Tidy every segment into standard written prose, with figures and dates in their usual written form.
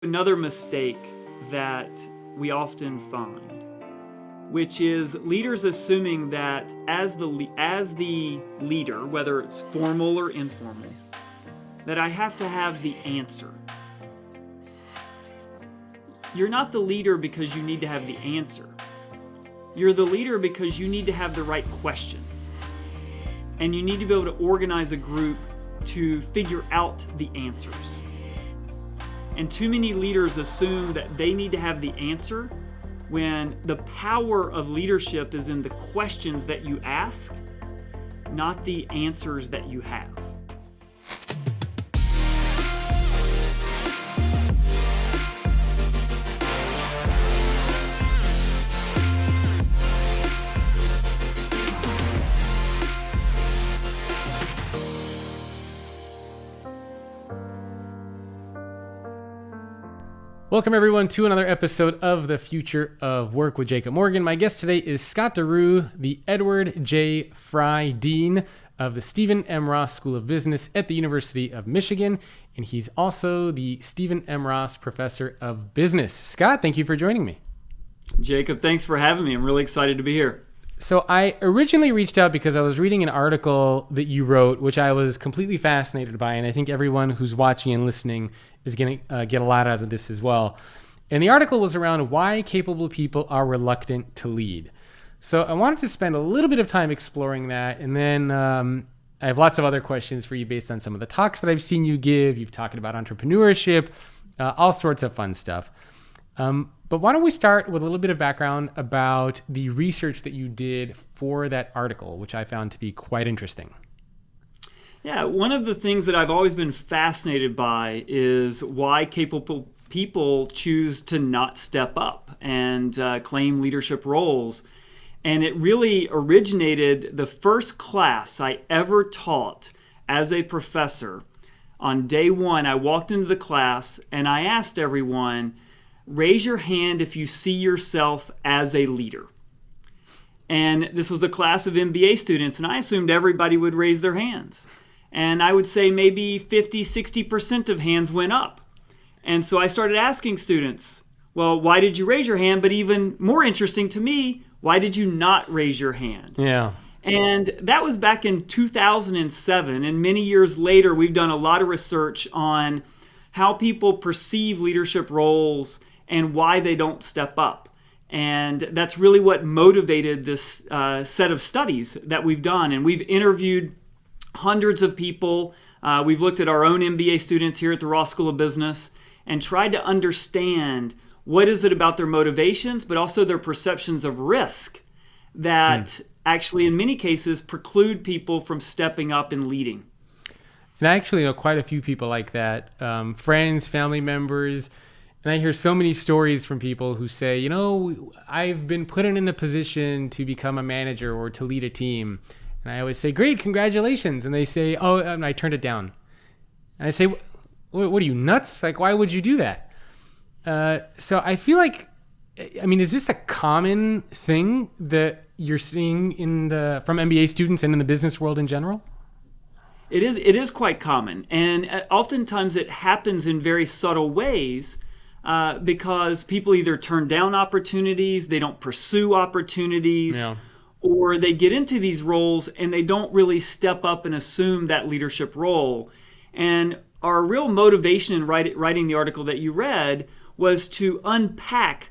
Another mistake that we often find, which is leaders assuming that as the leader, whether it's formal or informal, that I have to have the answer. You're not the leader because you need to have the answer. You're the leader because you need to have the right questions. And you need to be able to organize a group to figure out the answers. And too many leaders assume that they need to have the answer when the power of leadership is in the questions that you ask, not the answers that you have. Welcome everyone to another episode of The Future of Work with Jacob Morgan. My guest today is Scott DeRue, the Edward J. Frey Dean of the Stephen M. Ross School of Business at the University of Michigan, and he's also the Stephen M. Ross Professor of Business. Scott, thank you for joining me. Jacob, thanks for having me. I'm really excited to be here. So I originally reached out because I was reading an article that you wrote, which I was completely fascinated by, and I think everyone who's watching and listening is going to get a lot out of this as well. And the article was around why capable people are reluctant to lead. So I wanted to spend a little bit of time exploring that, and then I have lots of other questions for you based on some of the talks that I've seen you give. You've talked about entrepreneurship, all sorts of fun stuff. But why don't we start with a little bit of background about the research that you did for that article, which I found to be quite interesting. Yeah, one of the things that I've always been fascinated by is why capable people choose to not step up and claim leadership roles. And it really originated the first class I ever taught as a professor. On day one, I walked into the class and I asked everyone, raise your hand if you see yourself as a leader. And this was a class of MBA students, and I assumed everybody would raise their hands. And I would say maybe 50, 60% of hands went up. And so I started asking students, well, why did you raise your hand? But even more interesting to me, why did you not raise your hand? Yeah. And that was back in 2007. And many years later, we've done a lot of research on how people perceive leadership roles and why they don't step up. And that's really what motivated this set of studies that we've done. And we've interviewed hundreds of people. We've looked at our own MBA students here at the Ross School of Business and tried to understand what is it about their motivations, but also their perceptions of risk that actually in many cases preclude people from stepping up and leading. And I actually know quite a few people like that, friends, family members. And I hear so many stories from people who say, I've been put in a position to become a manager or to lead a team. And I always say, great, congratulations. And they say, and I turned it down. And I say, what are you, nuts? Like, why would you do that? So I feel like, is this a common thing that you're seeing from MBA students and in the business world in general? It is quite common. And oftentimes it happens in very subtle ways because people either turn down opportunities, they don't pursue opportunities, Yeah. or they get into these roles and they don't really step up and assume that leadership role. And our real motivation in writing the article that you read was to unpack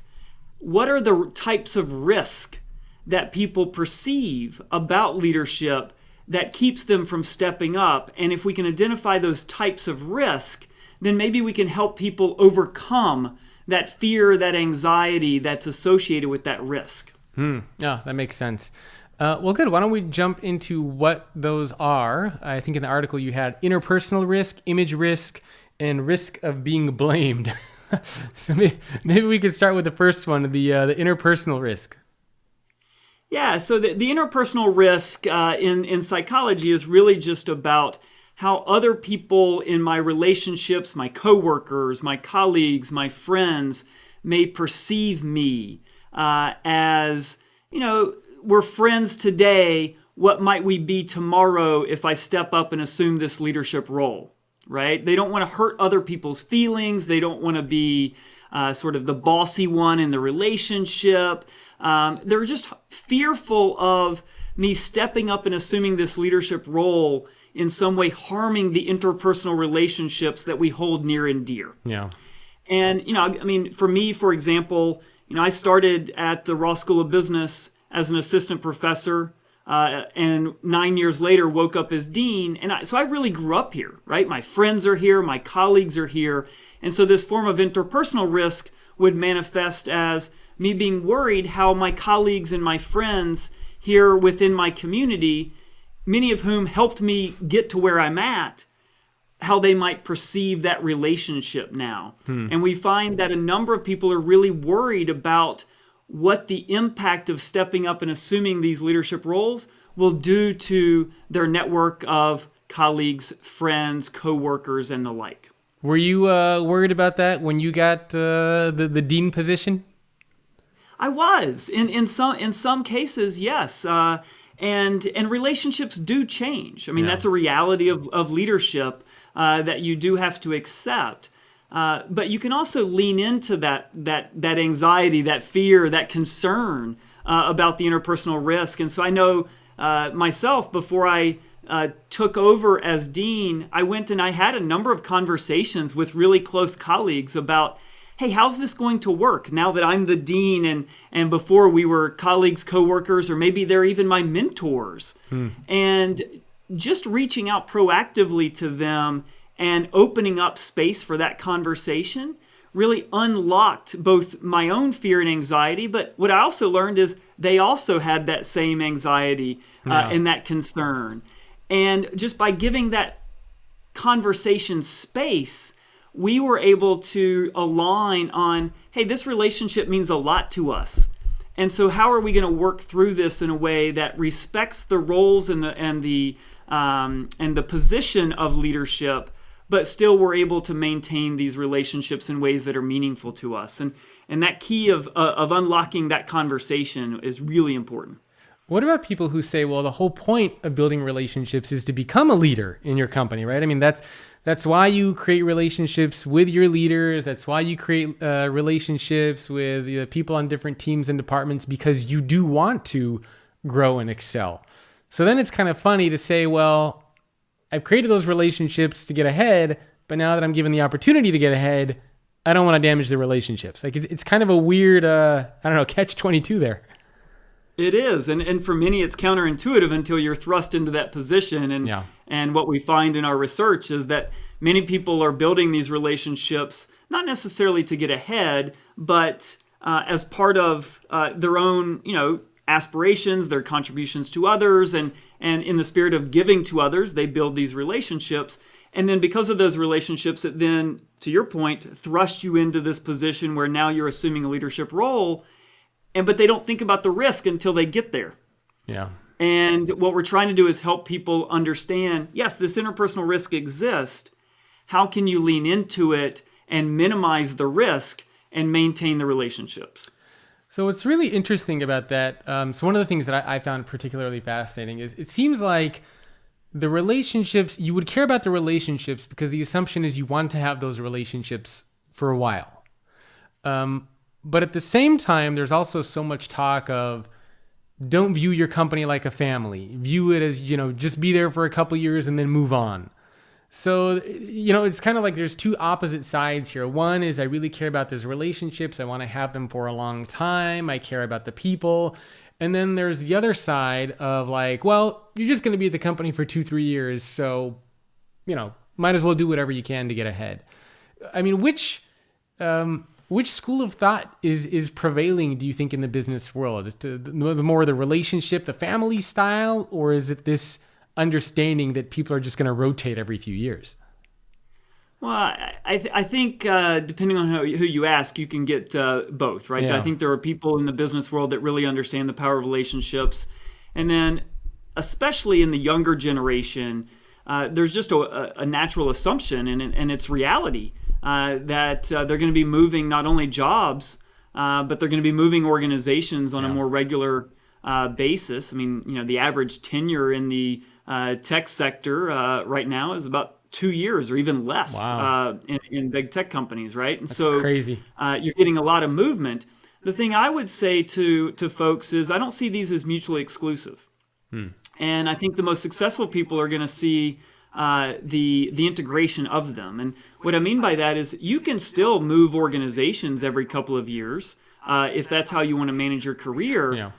what are the types of risk that people perceive about leadership that keeps them from stepping up. And if we can identify those types of risk, then maybe we can help people overcome that fear, that anxiety that's associated with that risk. Yeah, that makes sense. Well, good. Why don't we jump into what those are? I think in the article you had interpersonal risk, image risk, and risk of being blamed. So maybe we could start with the first one, the interpersonal risk. Yeah, so the interpersonal risk in psychology is really just about how other people in my relationships, my coworkers, my colleagues, my friends may perceive me as, we're friends today. What might we be tomorrow if I step up and assume this leadership role, right? They don't want to hurt other people's feelings. They don't want to be sort of the bossy one in the relationship. They're just fearful of me stepping up and assuming this leadership role in some way harming the interpersonal relationships that we hold near and dear. Yeah. And, I mean, for me, for example, I started at the Ross School of Business as an assistant professor, and 9 years later woke up as dean. And so I really grew up here, right? My friends are here, my colleagues are here. And so this form of interpersonal risk would manifest as me being worried how my colleagues and my friends here within my community, many of whom helped me get to where I'm at, how they might perceive that relationship now. And we find that a number of people are really worried about what the impact of stepping up and assuming these leadership roles will do to their network of colleagues, friends, coworkers, and the like. Were you worried about that when you got the dean position? I was in some cases, yes, and relationships do change. I mean, that's a reality of leadership that you do have to accept. But you can also lean into that anxiety, that fear, that concern about the interpersonal risk. And so I know myself, before I took over as dean, I went and I had a number of conversations with really close colleagues about, hey, how's this going to work now that I'm the dean and before we were colleagues, coworkers, or maybe they're even my mentors. And just reaching out proactively to them and opening up space for that conversation really unlocked both my own fear and anxiety. But what I also learned is they also had that same anxiety and that concern. And just by giving that conversation space, we were able to align on, hey, this relationship means a lot to us. And so how are we going to work through this in a way that respects the roles and the position of leadership, but still we're able to maintain these relationships in ways that are meaningful to us. And that key of unlocking that conversation is really important. What about people who say, well, the whole point of building relationships is to become a leader in your company, right? I mean, that's why you create relationships with your leaders. That's why you create relationships with people on different teams and departments, because you do want to grow and excel. So then it's kind of funny to say, well, I've created those relationships to get ahead, but now that I'm given the opportunity to get ahead, I don't want to damage the relationships. Like it's kind of a weird, catch-22 there. It is, and for many it's counterintuitive until you're thrust into that position. And what we find in our research is that many people are building these relationships not necessarily to get ahead, but as part of their own, aspirations, their contributions to others, and in the spirit of giving to others, they build these relationships. And then because of those relationships, it then, to your point, thrust you into this position where now you're assuming a leadership role. But they don't think about the risk until they get there. Yeah. And what we're trying to do is help people understand, yes, this interpersonal risk exists. How can you lean into it and minimize the risk and maintain the relationships? So what's really interesting about that, so one of the things that I found particularly fascinating is it seems like the relationships, you would care about the relationships because the assumption is you want to have those relationships for a while. But at the same time, there's also so much talk of don't view your company like a family. View it as, just be there for a couple years and then move on. So, it's kind of like there's two opposite sides here. One is I really care about those relationships. I want to have them for a long time. I care about the people. And then there's the other side of like, well, you're just going to be at the company for 2-3 years. So, might as well do whatever you can to get ahead. I mean, which school of thought is prevailing, do you think, in the business world? The more the relationship, the family style, or is it this understanding that people are just going to rotate every few years? Well, I think depending on who you ask, you can get both, right? Yeah. I think there are people in the business world that really understand the power of relationships. And then, especially in the younger generation, there's just a natural assumption, and it's reality, that they're going to be moving not only jobs, but they're going to be moving organizations on a more regular basis. I mean, the average tenure in the tech sector right now is about 2 years or even less. Wow. In big tech companies, right? And That's so crazy. you're getting a lot of movement. The thing I would say to folks is I don't see these as mutually exclusive. And I think the most successful people are going to see the integration of them. And what I mean by that is you can still move organizations every couple of years if that's how you want to manage your career. Yeah.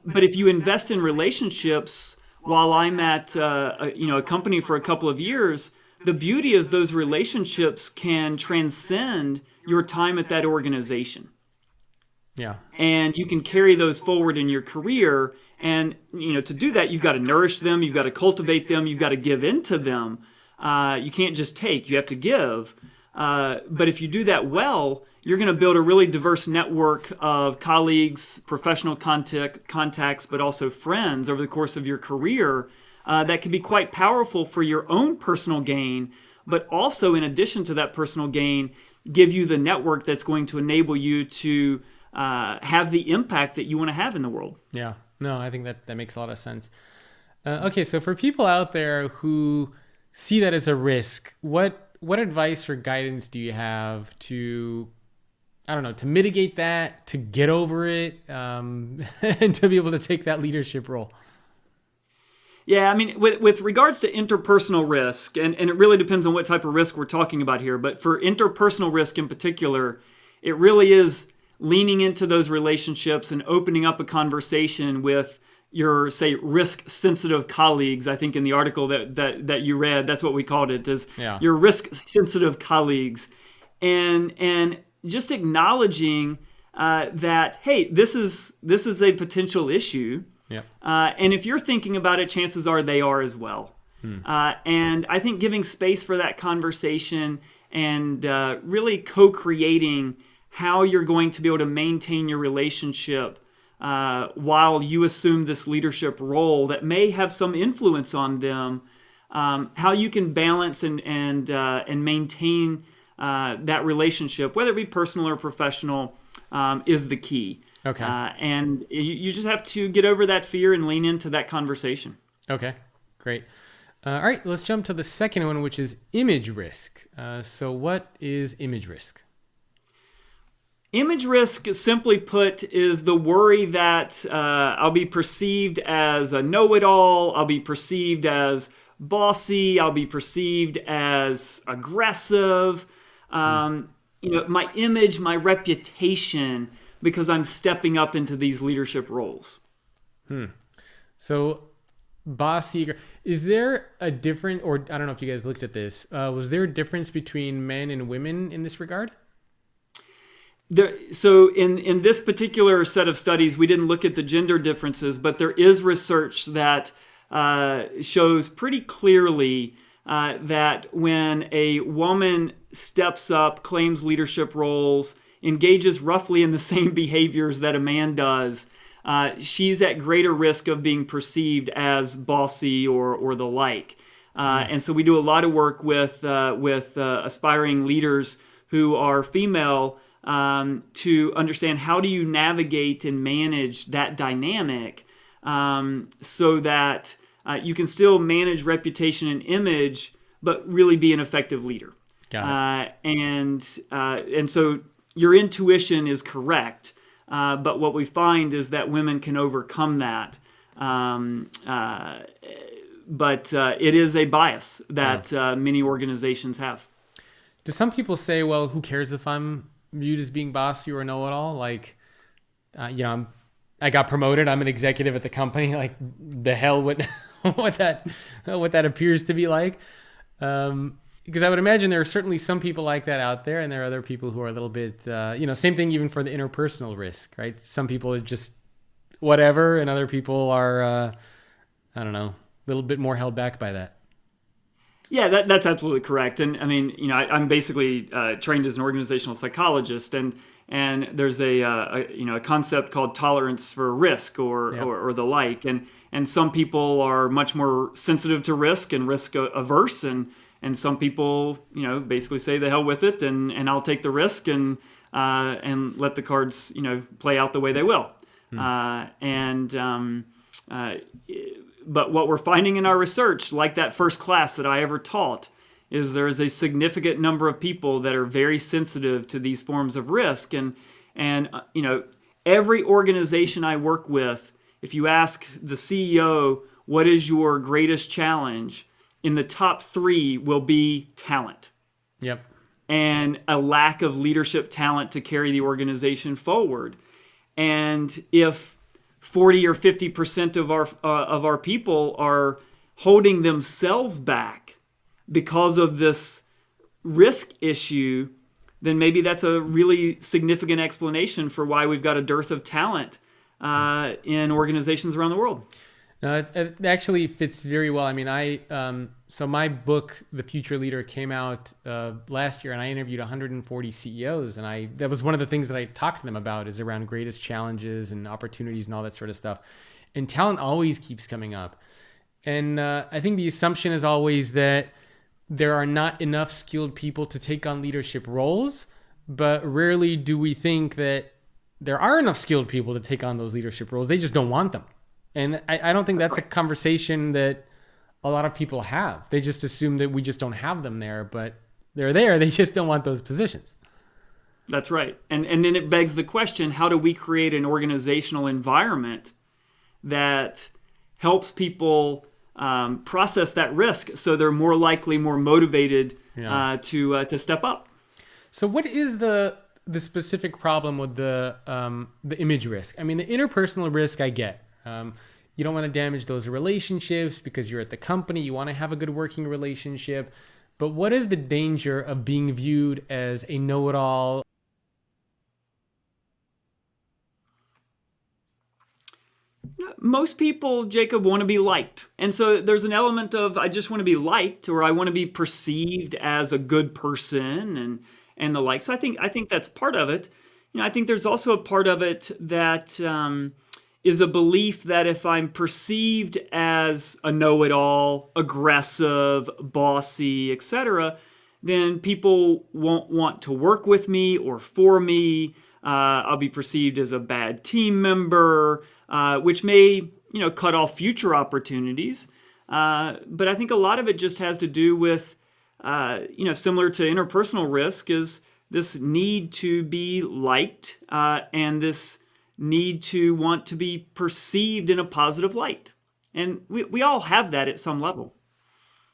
But if you invest in relationships while I'm at a company for a couple of years, the beauty is those relationships can transcend your time at that organization. Yeah. And you can carry those forward in your career. And to do that, you've got to nourish them, you've got to cultivate them, you've got to give into them. You can't just take; you have to give. But if you do that well, you're going to build a really diverse network of colleagues, professional contacts, but also friends over the course of your career that can be quite powerful for your own personal gain, but also in addition to that personal gain, give you the network that's going to enable you to have the impact that you want to have in the world. Yeah. No, I think that makes a lot of sense. Okay, so for people out there who see that as a risk, what advice or guidance do you have to, I don't know, to mitigate that, to get over it, and to be able to take that leadership role? Yeah, I mean, with regards to interpersonal risk, and it really depends on what type of risk we're talking about here, but for interpersonal risk in particular, it really is leaning into those relationships and opening up a conversation with your, say, risk-sensitive colleagues. I think in the article that you read, that's what we called it, is your risk-sensitive colleagues. And just acknowledging that, hey, this is a potential issue. Yeah. And if you're thinking about it, chances are they are as well. And I think giving space for that conversation and really co-creating how you're going to be able to maintain your relationship while you assume this leadership role that may have some influence on them, how you can balance and maintain that relationship, whether it be personal or professional, is the key. Okay. And you just have to get over that fear and lean into that conversation. Okay, great. All right, let's jump to the second one, which is image risk. So what is image risk? Image risk, simply put, is the worry that I'll be perceived as a know-it-all, I'll be perceived as bossy, I'll be perceived as aggressive. My image, my reputation, because I'm stepping up into these leadership roles. So bossy, is there a difference, or I don't know if you guys looked at this, was there a difference between men and women in this regard? So in this particular set of studies, we didn't look at the gender differences, but there is research that shows pretty clearly that when a woman steps up, claims leadership roles, engages roughly in the same behaviors that a man does, she's at greater risk of being perceived as bossy or the like. And so we do a lot of work with aspiring leaders who are female to understand how do you navigate and manage that dynamic so that you can still manage reputation and image, but really be an effective leader. Got it. And so your intuition is correct, but what we find is that women can overcome that. But it is a bias that many organizations have. Do some people say, well, who cares if I'm viewed as being bossy or know-it-all? Like, I got promoted. I'm an executive at the company. Like, the hell with what that appears to be like. Because I would imagine there are certainly some people like that out there, and there are other people who are a little bit, same thing even for the interpersonal risk, right? Some people are just whatever, and other people are, a little bit more held back by that. Yeah, that's absolutely correct. And I mean, I'm basically trained as an organizational psychologist, and there's a concept called tolerance for risk or the like. And some people are much more sensitive to risk and risk averse, and some people, basically say the hell with it, and I'll take the risk and let the cards, play out the way they will. But what we're finding in our research, like that first class that I ever taught, is there is a significant number of people that are very sensitive to these forms of risk. And every organization I work with, if you ask the CEO, what is your greatest challenge? In the top 3 will be talent. Yep. And a lack of leadership talent to carry the organization forward. And if 40 or 50% of our people are holding themselves back because of this risk issue, then maybe that's a really significant explanation for why we've got a dearth of talent in organizations around the world. No, it actually fits very well. I mean, so my book, The Future Leader, came out last year, and I interviewed 140 CEOs, and that was one of the things that I talked to them about, is around greatest challenges and opportunities and all that sort of stuff. And talent always keeps coming up. And I think the assumption is always that there are not enough skilled people to take on leadership roles, but rarely do we think that there are enough skilled people to take on those leadership roles. They just don't want them. And I don't think that's a conversation that a lot of people have. They just assume that we just don't have them there, but they're there. They just don't want those positions. That's right. And then it begs the question, how do we create an organizational environment that helps people process that risk so they're more likely, more motivated to step up? So what is the specific problem with the image risk? I mean, the interpersonal risk I get. You don't want to damage those relationships because you're at the company. You want to have a good working relationship. But what is the danger of being viewed as a know-it-all? Most people, Jacob, want to be liked. And so there's an element of, I just want to be liked, or I want to be perceived as a good person and the like. So I think that's part of it. I think there's also a part of it that is a belief that if I'm perceived as a know-it-all, aggressive, bossy, etc., then people won't want to work with me or for me. I'll be perceived as a bad team member, which may, cut off future opportunities. But I think a lot of it just has to do with, similar to interpersonal risk, is this need to be liked and this need to want to be perceived in a positive light. And we all have that at some level.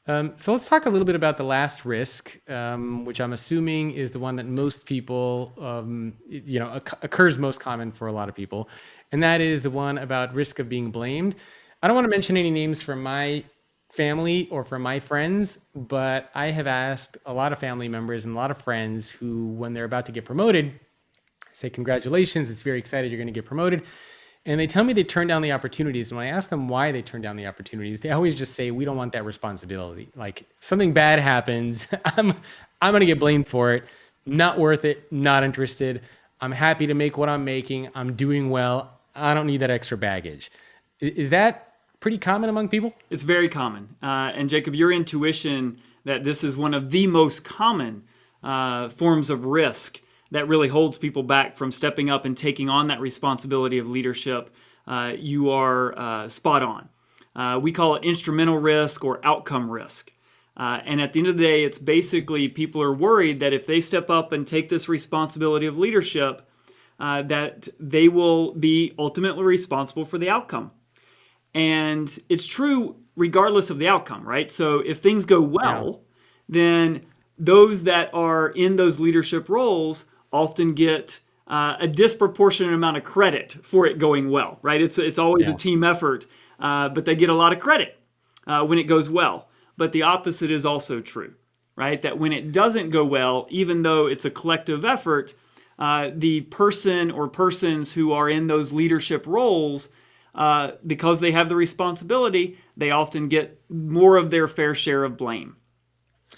So let's talk a little bit about the last risk, which I'm assuming is the one that most people, occurs most common for a lot of people. And that is the one about risk of being blamed. I don't want to mention any names from my family or from my friends, but I have asked a lot of family members and a lot of friends who, when they're about to get promoted, say, congratulations, it's very excited you're going to get promoted. And they tell me they turn down the opportunities. And when I ask them why they turn down the opportunities, they always just say, we don't want that responsibility. Like, something bad happens, I'm going to get blamed for it. Not worth it, not interested. I'm happy to make what I'm making. I'm doing well. I don't need that extra baggage. Is that pretty common among people? It's very common. And Jacob, your intuition that this is one of the most common forms of risk that really holds people back from stepping up and taking on that responsibility of leadership, you are spot on. We call it instrumental risk or outcome risk. And at the end of the day, it's basically people are worried that if they step up and take this responsibility of leadership, that they will be ultimately responsible for the outcome. And it's true regardless of the outcome, right? So if things go well, then those that are in those leadership roles often get a disproportionate amount of credit for it going well, right? It's always a team effort, but they get a lot of credit when it goes well. But the opposite is also true, right? That when it doesn't go well, even though it's a collective effort, the person or persons who are in those leadership roles, because they have the responsibility, they often get more of their fair share of blame,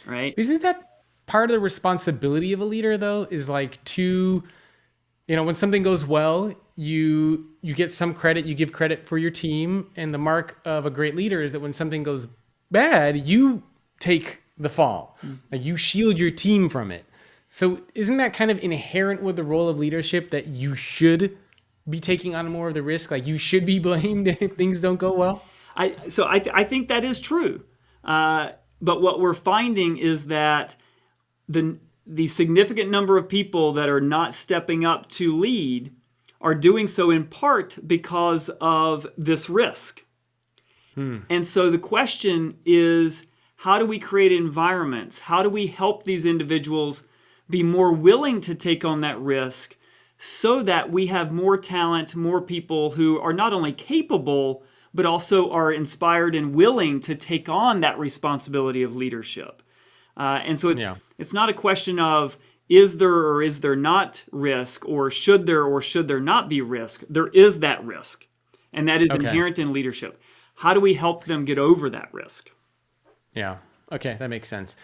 right? Isn't that part of the responsibility of a leader, though, is like to, when something goes well, you get some credit, you give credit for your team. And the mark of a great leader is that when something goes bad, you take the fall. Like, you shield your team from it. So isn't that kind of inherent with the role of leadership, that you should be taking on more of the risk? Like, you should be blamed if things don't go well? I think that is true. but what we're finding is that the significant number of people that are not stepping up to lead are doing so in part because of this risk. And so the question is, how do we create environments? How do we help these individuals be more willing to take on that risk so that we have more talent, more people who are not only capable, but also are inspired and willing to take on that responsibility of leadership? And so it's not a question of is there or is there not risk, or should there not be risk. There is that risk, and that is inherent in leadership. How do we help them get over that risk? Yeah. Okay, that makes sense.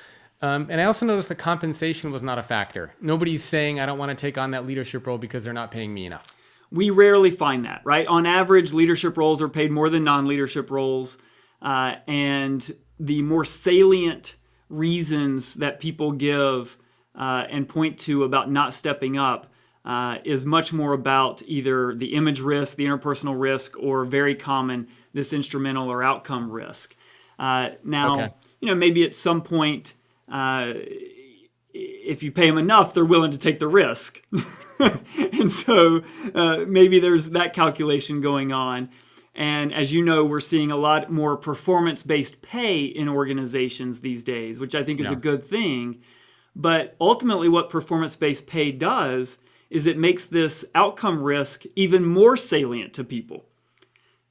And I also noticed the compensation was not a factor. Nobody's saying, I don't want to take on that leadership role because they're not paying me enough. We rarely find that, right? On average, leadership roles are paid more than non-leadership roles. And the more salient reasons that people give and point to about not stepping up is much more about either the image risk, the interpersonal risk, or very common, this instrumental or outcome risk. Maybe at some point, if you pay them enough, they're willing to take the risk. And so maybe there's that calculation going on. And as you know, we're seeing a lot more performance-based pay in organizations these days, which I think is a good thing. But ultimately what performance-based pay does is it makes this outcome risk even more salient to people.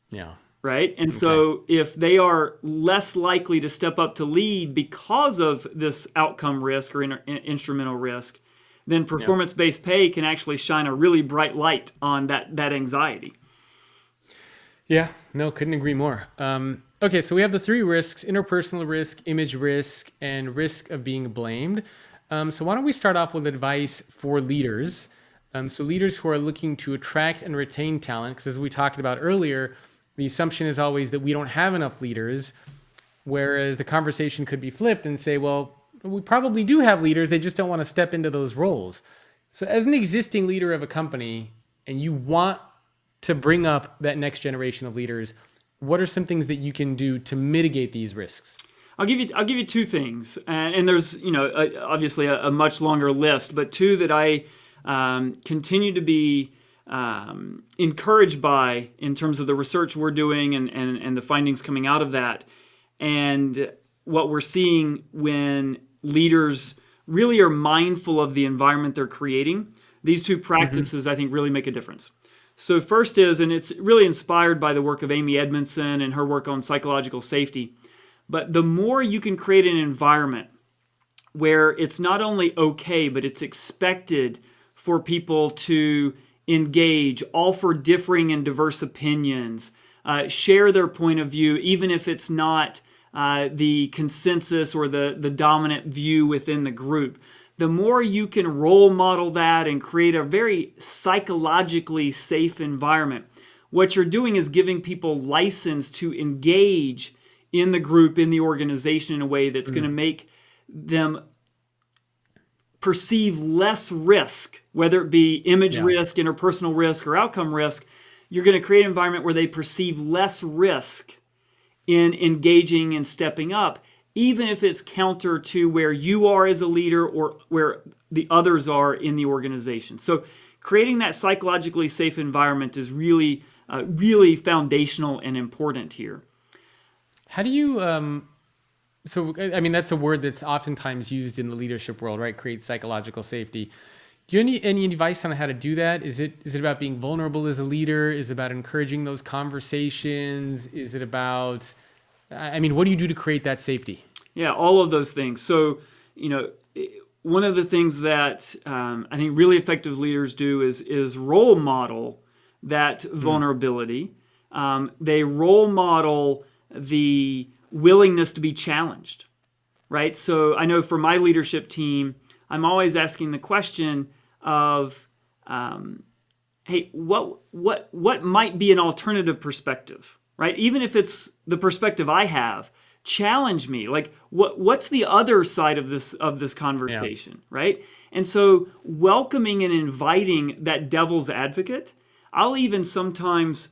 Yeah. Right? And so if they are less likely to step up to lead because of this outcome risk or instrumental risk, then performance-based pay can actually shine a really bright light on that anxiety. Yeah, no, couldn't agree more. Okay, so we have the three risks: interpersonal risk, image risk, and risk of being blamed. So why don't we start off with advice for leaders? So leaders who are looking to attract and retain talent, because as we talked about earlier, the assumption is always that we don't have enough leaders, whereas the conversation could be flipped and say, well, we probably do have leaders, they just don't want to step into those roles. So as an existing leader of a company, and you want to bring up that next generation of leaders, what are some things that you can do to mitigate these risks? I'll give you two things, and there's obviously a much longer list, but two that I continue to be encouraged by in terms of the research we're doing and the findings coming out of that, and what we're seeing when leaders really are mindful of the environment they're creating. These two practices, I think, really make a difference. So first is, and it's really inspired by the work of Amy Edmondson and her work on psychological safety, but the more you can create an environment where it's not only okay, but it's expected for people to engage, offer differing and diverse opinions, share their point of view, even if it's not the consensus or the dominant view within the group. The more you can role model that and create a very psychologically safe environment, what you're doing is giving people license to engage in the group, in the organization, in a way that's going to make them perceive less risk, whether it be image risk, interpersonal risk, or outcome risk. You're going to create an environment where they perceive less risk in engaging and stepping up, even if it's counter to where you are as a leader or where the others are in the organization. So creating that psychologically safe environment is really, really foundational and important here. How do you, that's a word that's oftentimes used in the leadership world, right? Create psychological safety. Do you have any advice on how to do that? Is it about being vulnerable as a leader? Is it about encouraging those conversations? Is it about, what do you do to create that safety? Yeah, all of those things. So, one of the things that I think really effective leaders do is role model that vulnerability. They role model the willingness to be challenged, right? So I know for my leadership team, I'm always asking the question of, hey, what might be an alternative perspective, right? Even if it's the perspective I have, challenge me. Like, what's the other side of this conversation, right? And so welcoming and inviting that devil's advocate. I'll even sometimes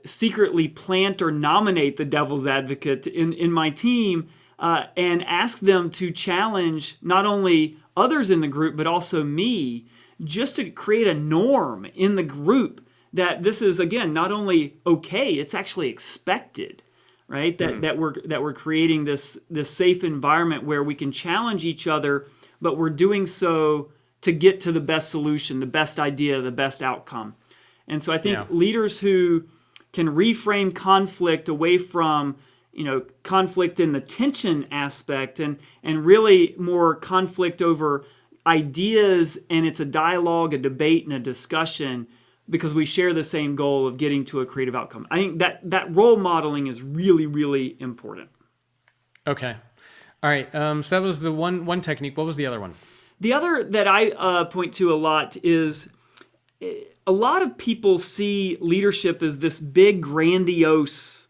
secretly plant or nominate the devil's advocate in my team and ask them to challenge not only others in the group, but also me, just to create a norm in the group that this is, again, not only okay, it's actually expected, right? That we're creating this safe environment where we can challenge each other, but we're doing so to get to the best solution, the best idea, the best outcome. And so I think leaders who can reframe conflict away from, conflict in the tension aspect and really more conflict over ideas, and it's a dialogue, a debate, and a discussion because we share the same goal of getting to a creative outcome. I think that role modeling is really, really important. Okay. All right. So that was the one technique. What was the other one? The other that I point to a lot is a lot of people see leadership as this big, grandiose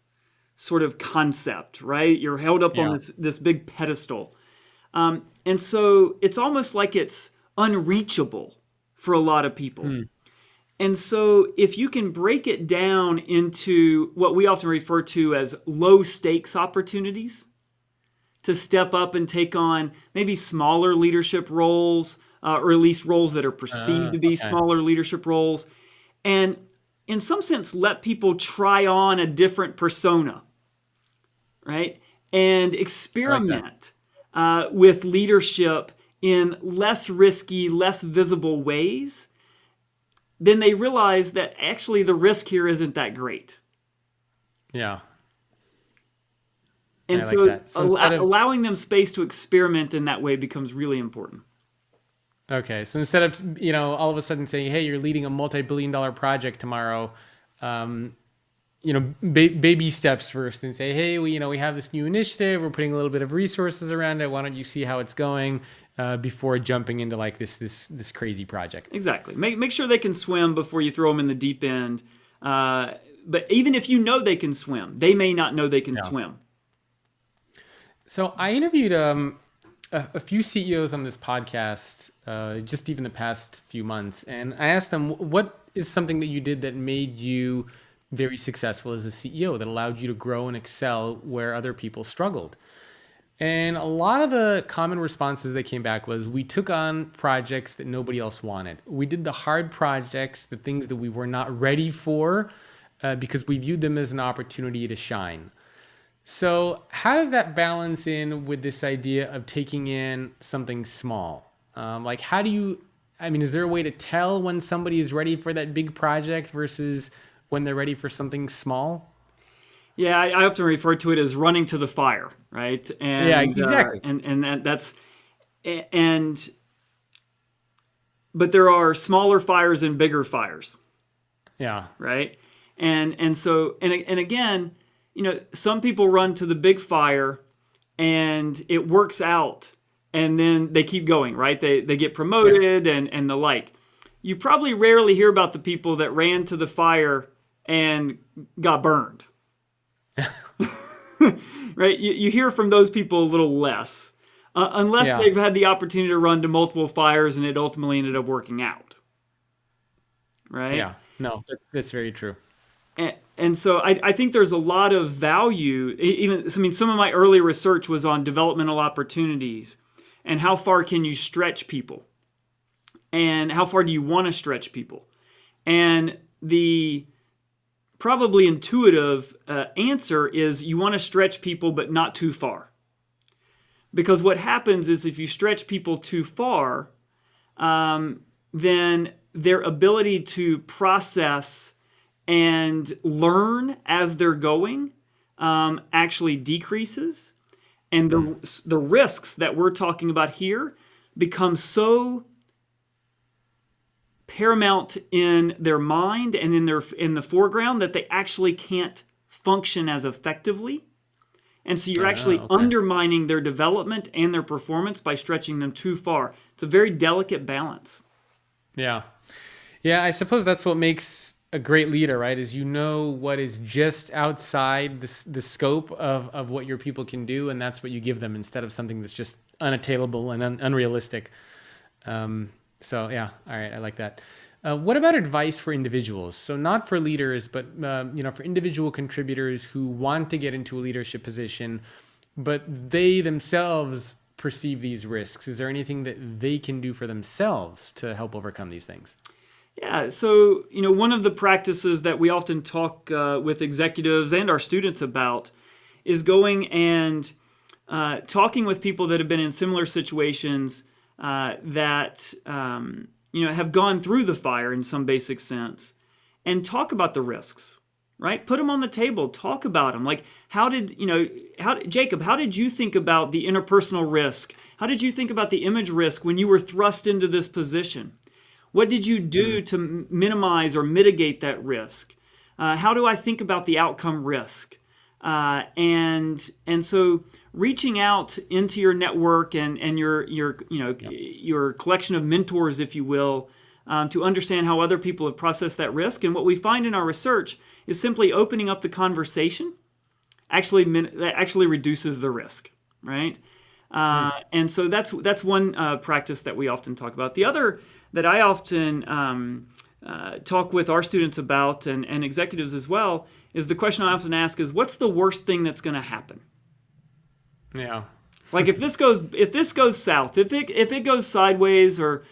sort of concept, right? You're held up on this big pedestal. And so it's almost like it's unreachable for a lot of people. And so if you can break it down into what we often refer to as low stakes opportunities to step up and take on maybe smaller leadership roles, or at least roles that are perceived to be smaller leadership roles, and in some sense let people try on a different persona, right? And experiment with leadership in less risky, less visible ways, then they realize that actually the risk here isn't that great. Yeah. And so allowing them space to experiment in that way becomes really important. Okay. So instead of, all of a sudden saying, hey, you're leading a multi-billion-dollar project tomorrow, baby steps first and say, hey, we have this new initiative. We're putting a little bit of resources around it. Why don't you see how it's going before jumping into like this crazy project? Exactly. Make sure they can swim before you throw them in the deep end. But even if they can swim, they may not know they can swim. So I interviewed a few CEOs on this podcast, just even the past few months, and I asked them, what is something that you did that made you very successful as a CEO, that allowed you to grow and excel where other people struggled? And a lot of the common responses that came back was, we took on projects that nobody else wanted. We did the hard projects, the things that we were not ready for, because we viewed them as an opportunity to shine. So how does that balance in with this idea of taking in something small? Is there a way to tell when somebody is ready for that big project versus when they're ready for something small? Yeah, I often refer to it as running to the fire, right? And, yeah, exactly. But there are smaller fires and bigger fires. Yeah. Right. And again, some people run to the big fire and it works out and then they keep going, right? They get promoted and the like. You probably rarely hear about the people that ran to the fire and got burned. Right? You hear from those people a little less, unless they've had the opportunity to run to multiple fires and it ultimately ended up working out. Right? Yeah, no, that's very true. And so I think there's a lot of value. Some of my early research was on developmental opportunities and how far can you stretch people and how far do you want to stretch people. And the probably intuitive answer is you want to stretch people but not too far. Because what happens is if you stretch people too far, then their ability to process and learn as they're going actually decreases. And the risks that we're talking about here become so paramount in their mind and in the foreground that they actually can't function as effectively. And so you're actually undermining their development and their performance by stretching them too far. It's a very delicate balance. Yeah. Yeah, I suppose that's what makes a great leader, right? Is what is just outside the scope of what your people can do, and that's what you give them instead of something that's just unattainable and unrealistic. So yeah, all right, I like that. What about advice for individuals? So not for leaders, but for individual contributors who want to get into a leadership position, but they themselves perceive these risks. Is there anything that they can do for themselves to help overcome these things? Yeah, so one of the practices that we often talk with executives and our students about is going and talking with people that have been in similar situations that have gone through the fire in some basic sense, and talk about the risks, right? Put them on the table, talk about them. Like, Jacob, how did you think about the interpersonal risk? How did you think about the image risk when you were thrust into this position? What did you do to minimize or mitigate that risk? How do I think about the outcome risk? And so reaching out into your network and your collection of mentors, if you will, to understand how other people have processed that risk. And what we find in our research is simply opening up the conversation actually reduces the risk, right? And so that's one practice that we often talk about. The other that I often talk with our students about and executives as well is the question I often ask is, what's the worst thing that's going to happen? Yeah. Like if this goes south, if it goes sideways or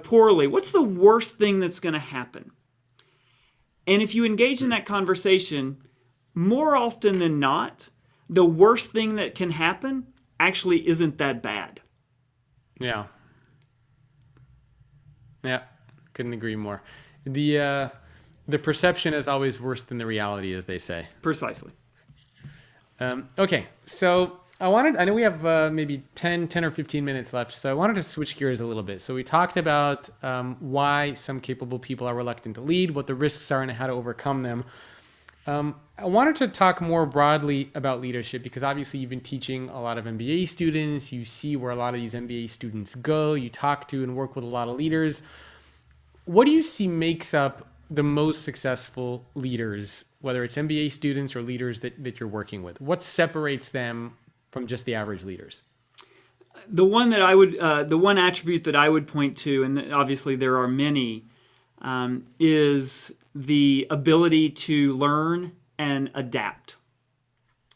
poorly, what's the worst thing that's going to happen? And if you engage in that conversation, more often than not, the worst thing that can happen actually isn't that bad. Yeah. Yeah. Couldn't agree more. The perception is always worse than the reality, as they say. Precisely. Okay. So I know we have maybe 10 or 15 minutes left. So I wanted to switch gears a little bit. So we talked about why some capable people are reluctant to lead, what the risks are and how to overcome them. I wanted to talk more broadly about leadership because obviously you've been teaching a lot of MBA students. You see where a lot of these MBA students go. You talk to and work with a lot of leaders. What do you see makes up the most successful leaders, whether it's MBA students or leaders that you're working with? What separates them from just the average leaders? The one attribute that I would point to, and obviously there are many, is the ability to learn and adapt.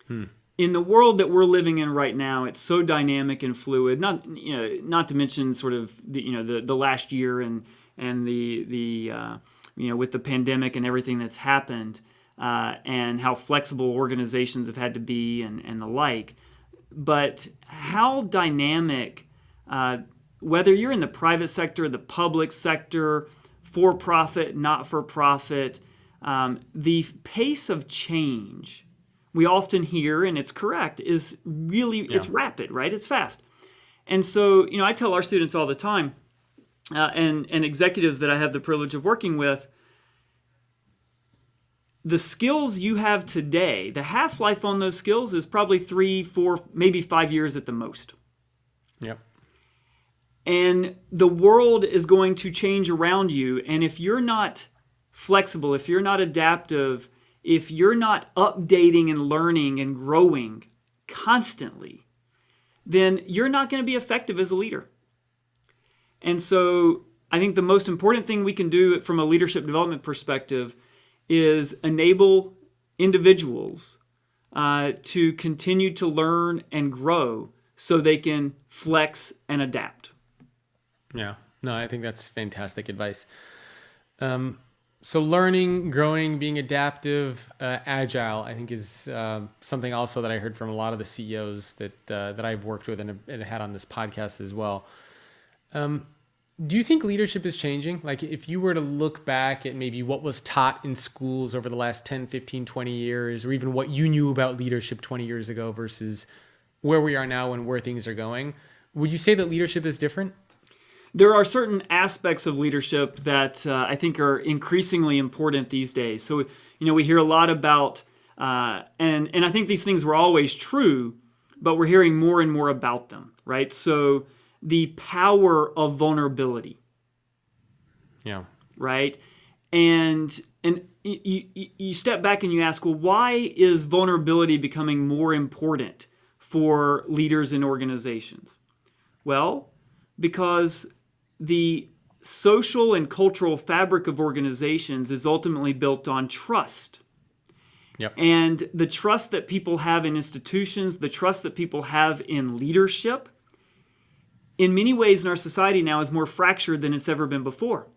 In the world that we're living in right now, it's so dynamic and fluid. Not to mention sort of the last year and the with the pandemic and everything that's happened, and how flexible organizations have had to be and the like. But how dynamic, whether you're in the private sector, the public sector, for-profit, not-for-profit, the pace of change we often hear, and it's correct, is really, it's rapid, right? It's fast. And so, I tell our students all the time, and executives that I have the privilege of working with, the skills you have today, the half-life on those skills is probably 3, 4, maybe 5 years at the most. Yep. And the world is going to change around you. And if you're not flexible, if you're not adaptive, if you're not updating and learning and growing constantly, then you're not going to be effective as a leader. And so I think the most important thing we can do from a leadership development perspective is enable individuals to continue to learn and grow so they can flex and adapt. Yeah, no, I think that's fantastic advice. So learning, growing, being adaptive, agile, I think is something also that I heard from a lot of the CEOs that I've worked with and had on this podcast as well. Do you think leadership is changing? Like if you were to look back at maybe what was taught in schools over the last 10, 15, 20 years, or even what you knew about leadership 20 years ago versus where we are now and where things are going, would you say that leadership is different? There are certain aspects of leadership that I think are increasingly important these days. So, we hear a lot about, and I think these things were always true, but we're hearing more and more about them, right? So the power of vulnerability. Yeah. Right? And you step back and you ask, well, why is vulnerability becoming more important for leaders in organizations? Well, because the social and cultural fabric of organizations is ultimately built on trust. Yep. And the trust that people have in institutions, the trust that people have in leadership, in many ways in our society now is more fractured than it's ever been before.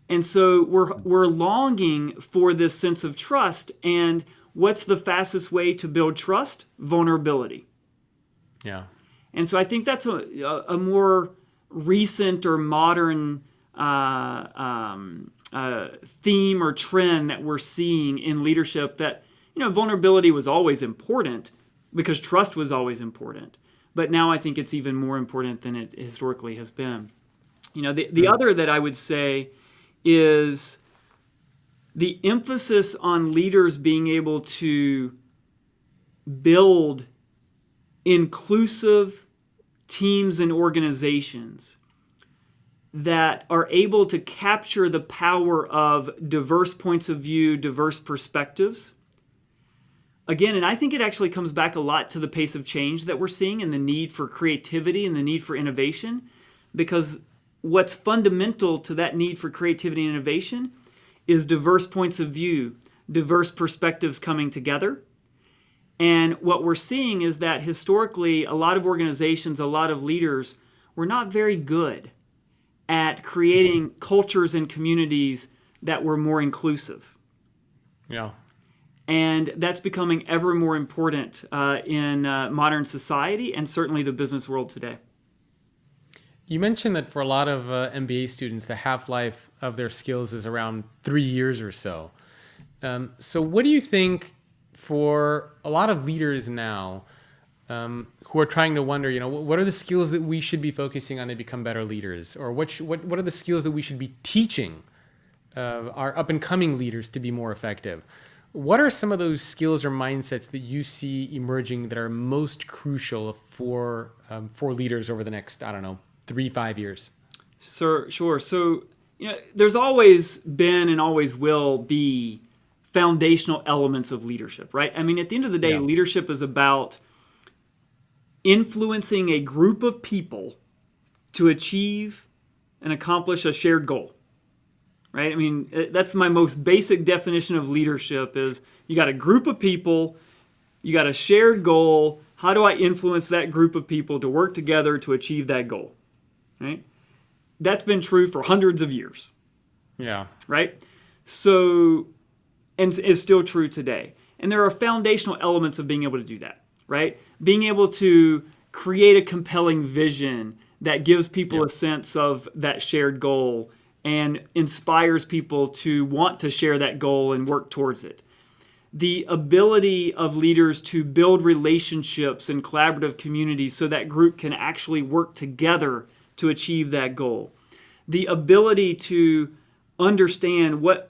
And so we're longing for this sense of trust. And what's the fastest way to build trust? Vulnerability. Yeah. And so I think that's a more recent or modern theme or trend that we're seeing in leadership, that, vulnerability was always important because trust was always important. But now I think it's even more important than it historically has been. The other that I would say is the emphasis on leaders being able to build inclusive teams and organizations that are able to capture the power of diverse points of view, diverse perspectives. Again, and I think it actually comes back a lot to the pace of change that we're seeing and the need for creativity and the need for innovation, because what's fundamental to that need for creativity and innovation is diverse points of view, diverse perspectives coming together. And what we're seeing is that historically, a lot of organizations, a lot of leaders were not very good at creating cultures and communities that were more inclusive. Yeah. And that's becoming ever more important in modern society and certainly the business world today. You mentioned that for a lot of MBA students, the half-life of their skills is around 3 years or so. So what do you think for a lot of leaders now who are trying to wonder, what are the skills that we should be focusing on to become better leaders? Or what are the skills that we should be teaching our up-and-coming leaders to be more effective? What are some of those skills or mindsets that you see emerging that are most crucial for leaders over the next, 3-5 years? Sure. So, there's always been and always will be foundational elements of leadership, right? I mean, at the end of the day, leadership is about influencing a group of people to achieve and accomplish a shared goal, right? I mean, that's my most basic definition of leadership is you got a group of people, you got a shared goal. How do I influence that group of people to work together to achieve that goal? Right? That's been true for hundreds of years. Yeah. Right? So, and is still true today. And there are foundational elements of being able to do that, right? Being able to create a compelling vision that gives people a sense of that shared goal and inspires people to want to share that goal and work towards it. The ability of leaders to build relationships and collaborative communities so that group can actually work together to achieve that goal. The ability to understand what's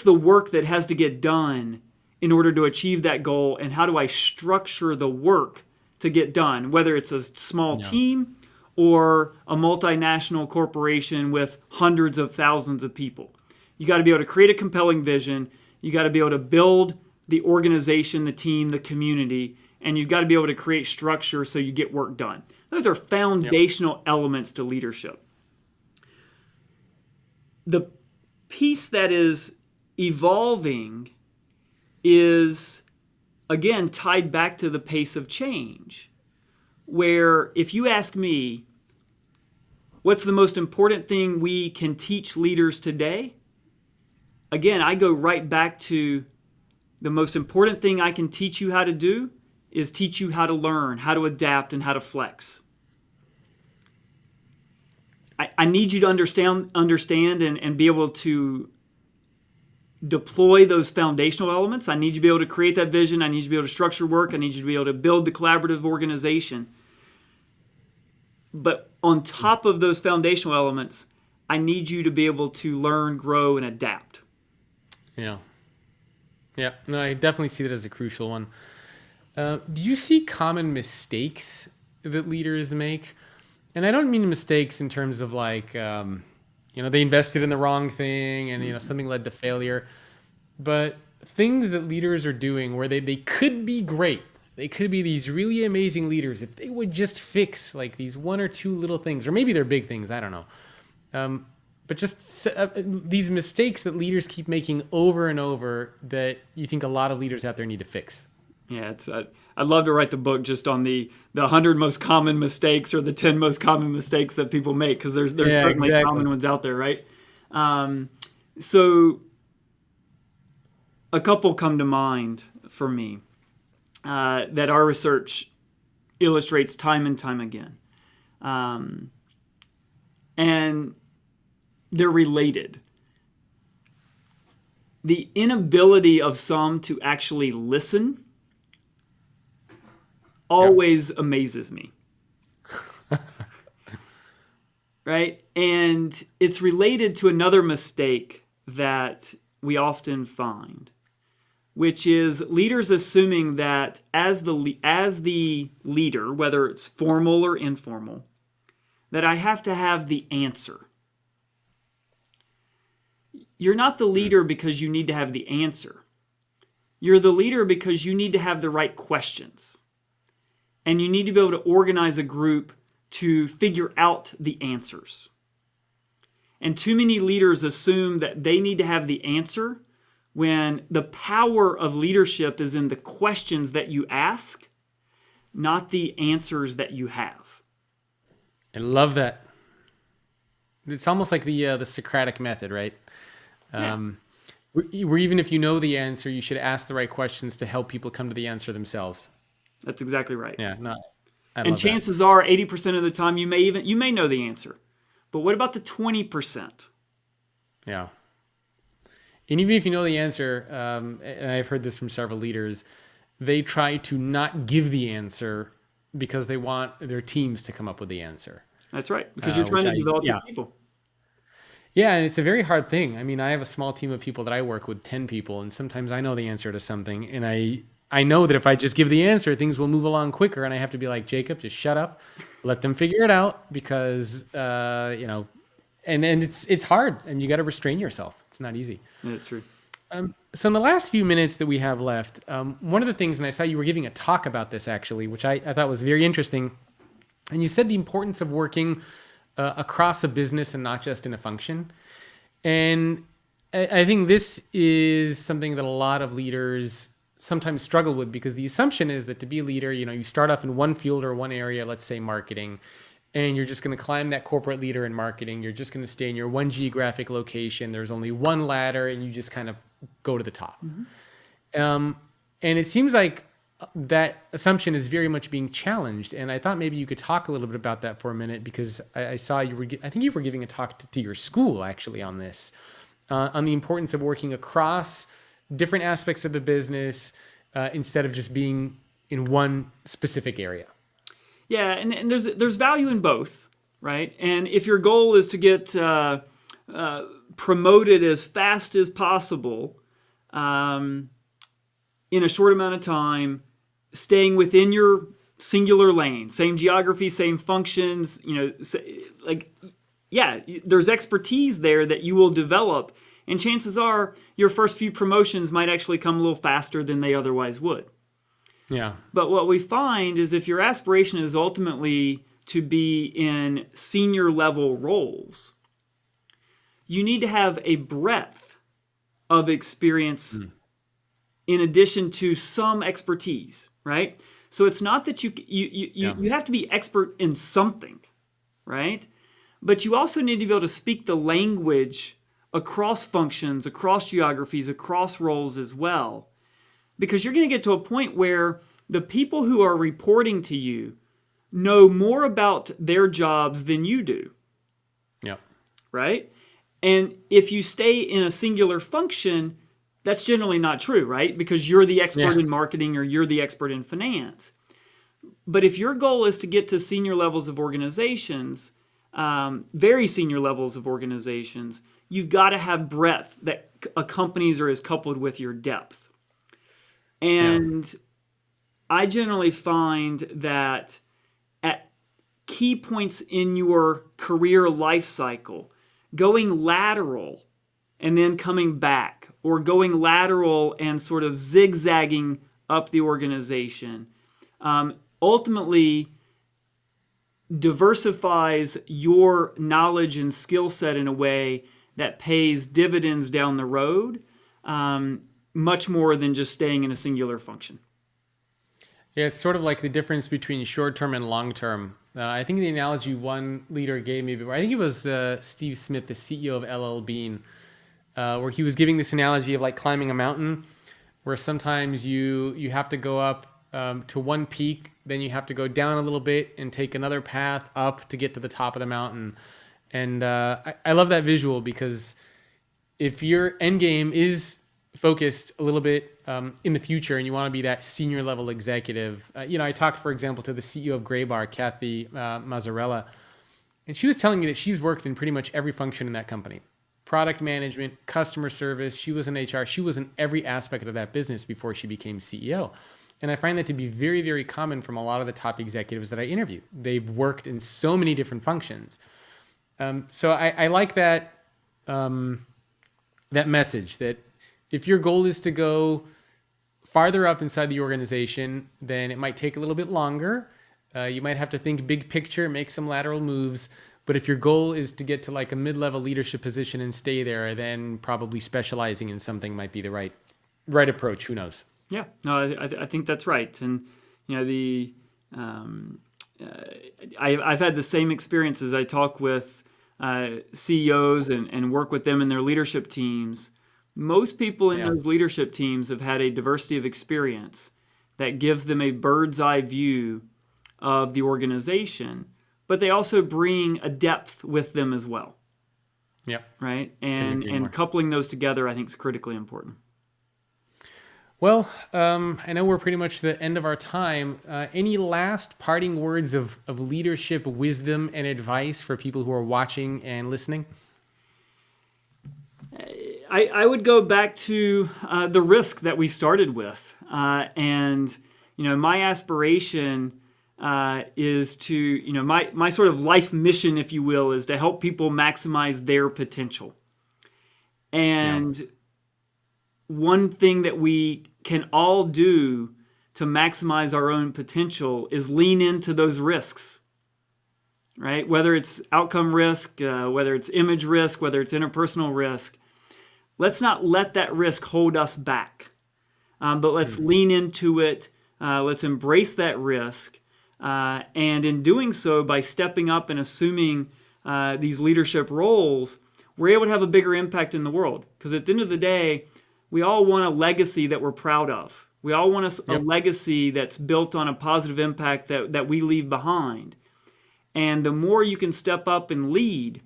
the work that has to get done in order to achieve that goal, and how do I structure the work to get done, whether it's a small team or a multinational corporation with hundreds of thousands of people. You got to be able to create a compelling vision. You got to be able to build the organization, the team, the community, and you've got to be able to create structure so you get work done. Those are foundational elements to leadership. The piece that is evolving is, again, tied back to the pace of change, where if you ask me, what's the most important thing we can teach leaders today? Again, I go right back to the most important thing I can teach you how to do is teach you how to learn, how to adapt, and how to flex. I need you to understand and be able to deploy those foundational elements. I need you to be able to create that vision. I need you to be able to structure work. I need you to be able to build the collaborative organization. But on top of those foundational elements, I need you to be able to learn, grow, and adapt. Yeah. No, I definitely see that as a crucial one. Do you see common mistakes that leaders make? And I don't mean mistakes in terms of like, they invested in the wrong thing and, something led to failure. But things that leaders are doing where they could be great. they could be these really amazing leaders if they would just fix like these one or two little things, or maybe they're big things, I don't know. But just these mistakes that leaders keep making over and over that you think a lot of leaders out there need to fix. Yeah, I'd love to write the book just on the 100 most common mistakes or the 10 most common mistakes that people make, because there's certainly exactly. common ones out there, right? So a couple come to mind for me that our research illustrates time and time again. And they're related. The inability of some to actually listen always amazes me. Right? And it's related to another mistake that we often find, which is leaders assuming that as the leader, whether it's formal or informal, that I have to have the answer. You're not the leader because you need to have the answer. You're the leader because you need to have the right questions. And you need to be able to organize a group to figure out the answers. And too many leaders assume that they need to have the answer when the power of leadership is in the questions that you ask, not the answers that you have. I love that. It's almost like the Socratic method, right? Where even if you know the answer, you should ask the right questions to help people come to the answer themselves. That's exactly right. Yeah, and chances are 80% of the time you may know the answer. But what about the 20%? Yeah. And even if you know the answer, and I've heard this from several leaders, they try to not give the answer because they want their teams to come up with the answer. That's right, because you're trying to develop your people. Yeah, and it's a very hard thing. I mean, I have a small team of people that I work with, 10 people, and sometimes I know the answer to something, and I know that if I just give the answer, things will move along quicker, and I have to be like, Jacob, just shut up, let them figure it out, because, and it's hard, and you got to restrain yourself. It's not easy. Yeah, that's true. So in the last few minutes that we have left, one of the things, and I saw you were giving a talk about this actually, which I thought was very interesting, and you said the importance of working across a business and not just in a function. And I think this is something that a lot of leaders sometimes struggle with, because the assumption is that to be a leader, you start off in one field or one area, let's say marketing, and you're just going to climb that corporate leader in marketing. You're just going to stay in your one geographic location. There's only one ladder, and you just kind of go to the top. Mm-hmm. And it seems like that assumption is very much being challenged. And I thought maybe you could talk a little bit about that for a minute, because I saw I think you were giving a talk to your school actually on this, on the importance of working across different aspects of the business instead of just being in one specific area. Yeah, and there's value in both, right? And if your goal is to get promoted as fast as possible in a short amount of time, staying within your singular lane, same geography, same functions, there's expertise there that you will develop, and chances are your first few promotions might actually come a little faster than they otherwise would. Yeah. But what we find is if your aspiration is ultimately to be in senior level roles, you need to have a breadth of experience in addition to some expertise, right? So it's not that you have to be expert in something, right? But you also need to be able to speak the language across functions, across geographies, across roles as well. Because you're going to get to a point where the people who are reporting to you know more about their jobs than you do. Yeah. Right? And if you stay in a singular function, that's generally not true, right? Because you're the expert in marketing or you're the expert in finance. But if your goal is to get to senior levels of organizations, very senior levels of organizations, you've got to have breadth that accompanies or is coupled with your depth. And I generally find that at key points in your career life cycle, going lateral and then coming back, or going lateral and sort of zigzagging up the organization, ultimately diversifies your knowledge and skill set in a way that pays dividends down the road, much more than just staying in a singular function. Yeah, it's sort of like the difference between short-term and long-term. I think the analogy one leader gave me, I think it was Steve Smith, the CEO of LL Bean, where he was giving this analogy of like climbing a mountain, where sometimes you have to go up to one peak, then you have to go down a little bit and take another path up to get to the top of the mountain. And I love that visual, because if your end game is focused a little bit in the future and you want to be that senior level executive, I talked, for example, to the CEO of Graybar, Kathy Mazzarella, and she was telling me that she's worked in pretty much every function in that company. Product management, customer service, she was in HR, she was in every aspect of that business before she became CEO. And I find that to be very, very common from a lot of the top executives that I interview. They've worked in so many different functions. So I like that that message, that if your goal is to go farther up inside the organization, then it might take a little bit longer. You might have to think big picture, make some lateral moves. But if your goal is to get to like a mid-level leadership position and stay there, then probably specializing in something might be the right approach. Who knows? Yeah, no, I think that's right. And I've had the same experiences. I talk with CEOs and work with them in their leadership teams. Most people in those leadership teams have had a diversity of experience that gives them a bird's eye view of the organization, but they also bring a depth with them as well. Yep. Right? And coupling those together, I think, is critically important. Well, I know we're pretty much the end of our time. Any last parting words of leadership wisdom and advice for people who are watching and listening? I would go back to the risk that we started with. And my aspiration is to, my sort of life mission, if you will, is to help people maximize their potential. And one thing that we can all do to maximize our own potential is lean into those risks, right? Whether it's outcome risk, whether it's image risk, whether it's interpersonal risk. Let's not let that risk hold us back, but let's lean into it. Let's embrace that risk. And in doing so, by stepping up and assuming these leadership roles, we're able to have a bigger impact in the world. Because at the end of the day, we all want a legacy that we're proud of. We all want a legacy that's built on a positive impact that we leave behind. And the more you can step up and lead,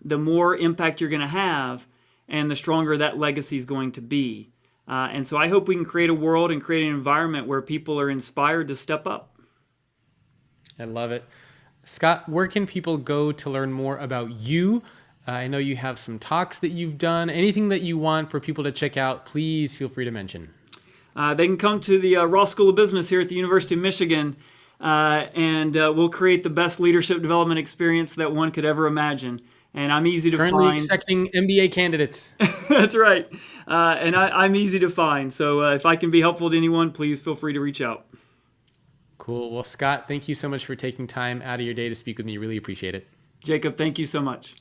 the more impact you're going to have, and the stronger that legacy is going to be. And so I hope we can create a world and create an environment where people are inspired to step up. I love it. Scott, where can people go to learn more about you? I know you have some talks that you've done. Anything that you want for people to check out, please feel free to mention. They can come to the Ross School of Business here at the University of Michigan, and we'll create the best leadership development experience that one could ever imagine. And I'm easy to find. Currently accepting MBA candidates. That's right. And I'm easy to find. So if I can be helpful to anyone, please feel free to reach out. Cool. Well, Scott, thank you so much for taking time out of your day to speak with me. Really appreciate it. Jacob, thank you so much.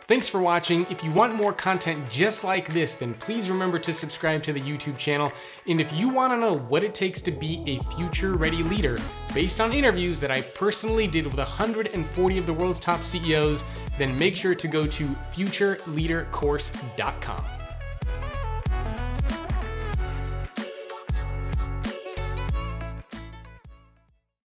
Thanks for watching. If you want more content just like this, then please remember to subscribe to the YouTube channel. And if you want to know what it takes to be a future-ready leader, based on interviews that I personally did with 140 of the world's top CEOs, then make sure to go to futureleadercourse.com.